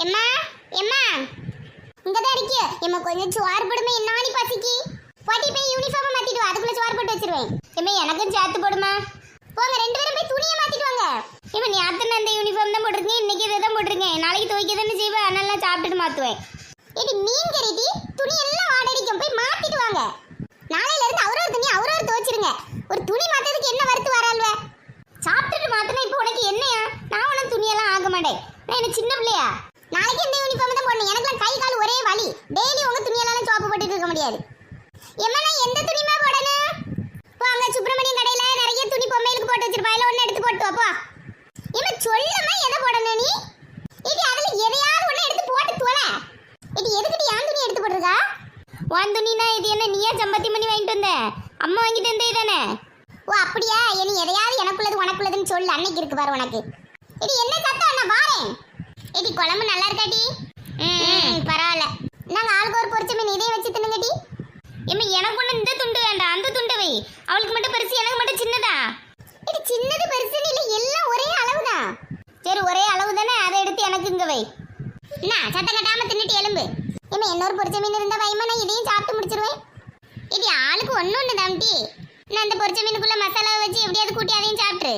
எம்மா எம்மா இங்கதான் இருக்கிய எம்மா கொஞ்சம் சோறு போடுமே என்னானி பசிக்கு பாட்டி போய் யூனிஃபார்ம் மாத்திட்டு வா அதுக்குள்ள சோறு போட்டு வச்சிருவேன் எம்மா எனக்கும் சேர்த்து போடுமா போங்க ரெண்டு பேரும் போய் துணியை மாத்திட்டு வாங்க எம்மா நீ அத்தனை அந்த யூனிஃபார்ம் தான் போட்டிருக்கேன் இன்னைக்கு இதை தான் போட்டிருக்கேன் நாளைக்கு துவைக்க தானே செய்வேன் அதனால சாப்பிட்டுட்டு மாத்துவேன் ஏடி மீன் கறிடி துணி எல்லாம் ஆடடிக்கும் போய் மாத்திட்டு வாங்க நாளையில இருந்து அவரோட துணி அவரோட துவைச்சிருங்க ஒரு துணி மாத்ததுக்கு என்ன வரத்து வரால்வ சாப்பிட்டுட்டு மாத்தினா இப்போ உனக்கு என்னையா நான் உனக்கு துணியெல்லாம் ஆக மாட்டேன் நான் என்ன சின்ன பிள்ளையா நாளைக்கு இந்த யூனிஃபார்ம் தான் போடணும் எனக்குலாம் கை கால் ஒரே வலி டெய்லி உங்க துணியெல்லாம் சோப்பு போட்டுட்டு இருக்க முடியாது எம்மா நான் எந்த துணிமா போடணும் போ அங்க சுப்பிரமணியம் கடையில நிறைய துணி பொம்மைகளுக்கு போட்டு வச்சிருப்பா இல்ல ஒண்ணு எடுத்து போட்டு வா போ எம்மா சொல்லமா எதை போடணும் நீ இது அதுல எதையாவது ஒண்ணு எடுத்து போட்டு தோல இது எதுக்கு யான் துணி எடுத்து போட்டுருக்கா வான் துணினா இது என்ன நீயா சம்பத்தி பண்ணி வாங்கிட்டு வந்த அம்மா வாங்கி தந்தே தானே ஓ அப்படியா இனி எதையாவது எனக்குள்ளது உனக்குள்ளதுன்னு சொல்லு அன்னைக்கு இருக்கு பாரு உனக்கு இது என்ன சத்தம் நான் வாரேன் இது குழம்பு நல்லா இருக்காடி பரவாயில்ல நாங்க ஆளுக்கு ஒரு பொரிச்ச மீன் இதையும் வச்சு தின்னுங்கடி எம்மா எனக்கு ஒண்ணு இந்த துண்டு வேண்டாம் அந்த துண்டு வை அவளுக்கு மட்டும் பெருசு எனக்கு மட்டும் சின்னதா இது சின்னது பெருசுன்னு இல்லை எல்லாம் ஒரே அளவு தான் சரி ஒரே அளவு தானே அதை எடுத்து எனக்கு இங்க வை என்ன சத்தம் கட்டாம தின்னுட்டு எலும்பு எம்மா இன்னொரு பொரிச்ச மீன் இருந்தா வைமா நான் இதையும் சாப்பிட்டு முடிச்சிருவேன் இது ஆளுக்கு ஒண்ணு தாம்டி நான் அந்த பொரிச்ச மீனுக்குள்ள மசாலா வச்சு எப்படியாவது கூட்டி அதையும் சாப்பிட்டுரு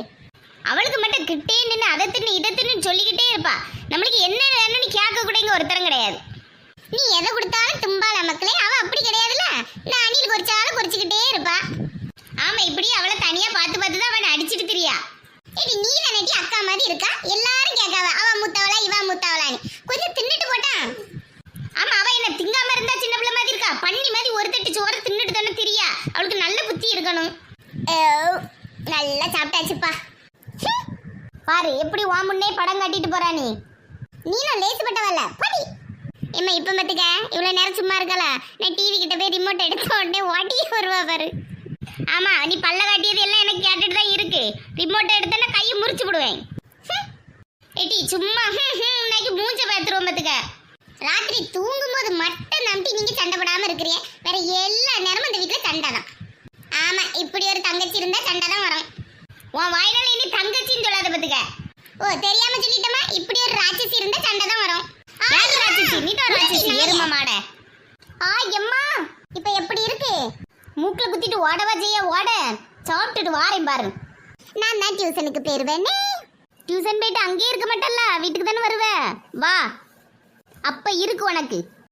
அவளுக்கு மட்டும் கிட்டே நின்று அதை தின்னு இதை தின்னு சொல்லிக்கிட்டே இருப்பா நம்மளுக்கு என்ன வேணும்னு கேட்க கூட இங்க ஒருத்தரம் கிடையாது நீ எதை கொடுத்தாலும் தும்பால மக்களே அவ அப்படி கிடையாதுல்ல நான் அணில் பொரிச்சாலும் பொரிச்சுக்கிட்டே இருப்பா ஆமா இப்படி அவளை தனியா பார்த்து பார்த்து தான் அவனை அடிச்சுட்டு திரியா ஏடி நீ தானே அக்கா மாதிரி இருக்கா எல்லாரும் கேட்காவ அவ மூத்தவளா இவ மூத்தவளான்னு கொஞ்சம் தின்னுட்டு போட்டான் ஆமா அவ என்ன திங்காம இருந்தா சின்ன பிள்ளை மாதிரி இருக்கா பண்ணி மாதிரி ஒரு தட்டு சோறு தின்னுட்டு தானே திரியா அவளுக்கு நல்ல புத்தி இருக்கணும் நல்லா சாப்பிட்டாச்சுப்பா பாரு எப்படி வா முன்னே படம் காட்டிட்டு போறா நீ நான் லேசுப்பட்டவல்ல படி எம்மா இப்ப பத்துக்க இவ்வளவு நேரம் சும்மா இருக்கல நான் டிவி கிட்ட போய் ரிமோட் எடுத்த உடனே ஓட்டியே வருவா பாரு ஆமா நீ பல்ல காட்டியது எல்லாம் எனக்கு கேட்டுட்டு தான் இருக்கு ரிமோட் எடுத்தா கையை முறிச்சு விடுவேன் ஏடி சும்மா இன்னைக்கு மூஞ்ச பேத்துருவோம் பத்துக்க ராத்திரி தூங்கும் போது மட்டும் நம்பி நீங்க சண்டை போடாம இருக்கிறீங்க வேற எல்லா நேரமும் இந்த வீட்டுல சண்டை தான் ஆமா இப்படி ஒரு தங்கச்சி இருந்தா சண்டை தான் வரும் உன் வாயினால இனி தங்கச்சின்னு சொல்லாத பத்துக்க ஓ தெரியாம சொல்லிட்டமா இப்படி ஒரு ராட்சசி இருந்தா சண்டை தான் வரும் ராட்சசி நீ தான் ராட்சசி எரும மாட எம்மா இப்ப எப்படி இருக்கு மூக்குல குத்திட்டு ஓடவா செய்ய ஓட சாப்பிட்டுட்டு வாரேன் பாரு நான் தான் டியூஷனுக்கு போயிருவேனே டியூஷன் போயிட்டு அங்கேயே இருக்க மாட்டல்ல வீட்டுக்கு தானே வருவேன் வா அப்ப இருக்கு உனக்கு